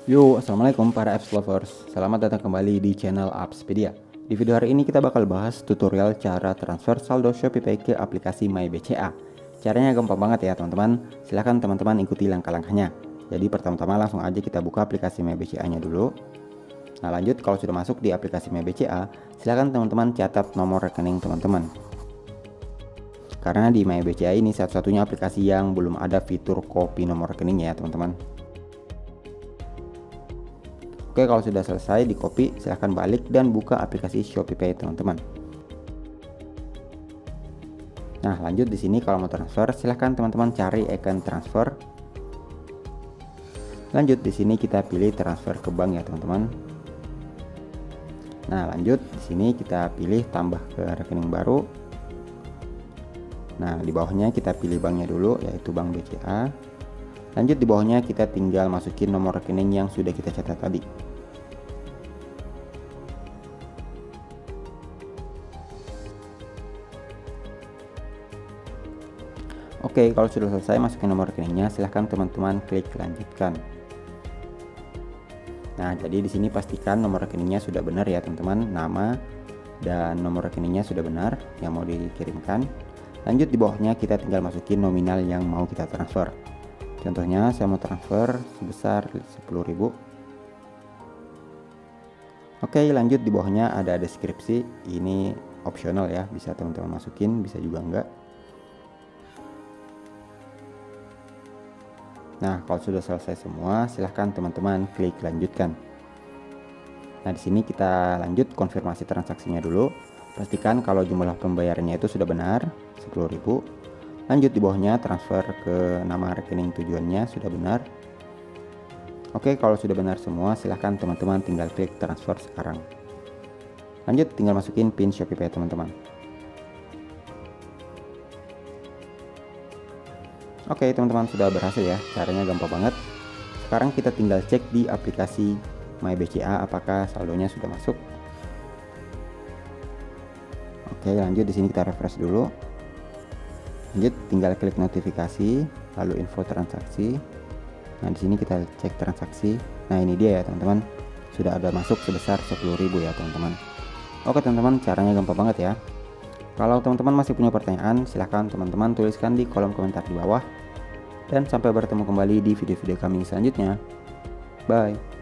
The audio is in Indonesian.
Yo, assalamualaikum para apps lovers. Selamat datang kembali di channel Appspedia. Di video hari ini kita bakal bahas tutorial cara transfer saldo ShopeePay ke aplikasi MyBCA. Caranya gampang banget ya teman-teman. Silahkan teman-teman ikuti langkah-langkahnya. Jadi pertama-tama langsung aja kita buka aplikasi MyBCA-nya dulu. Nah lanjut, kalau sudah masuk di aplikasi MyBCA, silahkan teman-teman catat nomor rekening teman-teman. Karena di MyBCA ini satu-satunya aplikasi yang belum ada fitur copy nomor rekeningnya ya teman-teman. Oke, kalau sudah selesai di copy, silahkan balik dan buka aplikasi ShopeePay teman-teman. Nah, lanjut di sini kalau mau transfer, silahkan teman-teman cari icon transfer. Lanjut di sini kita pilih transfer ke bank ya teman-teman. Nah, lanjut di sini kita pilih tambah ke rekening baru. Nah, di bawahnya kita pilih banknya dulu, yaitu Bank BCA. Lanjut di bawahnya kita tinggal masukin nomor rekening yang sudah kita catat tadi. Oke, kalau sudah selesai masukin nomor rekeningnya, silahkan teman-teman klik lanjutkan. Nah, jadi di sini pastikan nomor rekeningnya sudah benar ya teman-teman, nama dan nomor rekeningnya sudah benar yang mau dikirimkan. Lanjut di bawahnya kita tinggal masukin nominal yang mau kita transfer. Contohnya saya mau transfer sebesar 10.000. Oke, lanjut di bawahnya ada deskripsi. Ini opsional ya, bisa teman-teman masukin, bisa juga enggak. Nah, kalau sudah selesai semua, silahkan teman-teman klik lanjutkan. Nah, di sini kita lanjut konfirmasi transaksinya dulu. Pastikan kalau jumlah pembayarannya itu sudah benar, 10.000. Lanjut di bawahnya transfer ke nama rekening tujuannya sudah benar. Oke, kalau sudah benar semua, silahkan teman-teman tinggal klik transfer sekarang. Lanjut, tinggal masukin PIN ShopeePay teman-teman. Oke teman-teman, sudah berhasil ya, caranya gampang banget. Sekarang kita tinggal cek di aplikasi MyBCA apakah saldonya sudah masuk. Oke, lanjut di sini kita refresh dulu. Lanjut tinggal klik notifikasi, lalu info transaksi. Nah, di sini kita cek transaksi. Nah, ini dia ya teman-teman, sudah ada masuk sebesar 10.000 ya teman-teman. Oke teman-teman, caranya gampang banget ya. Kalau teman-teman masih punya pertanyaan, silahkan teman-teman tuliskan di kolom komentar di bawah. Dan sampai bertemu kembali di video-video kami selanjutnya. Bye.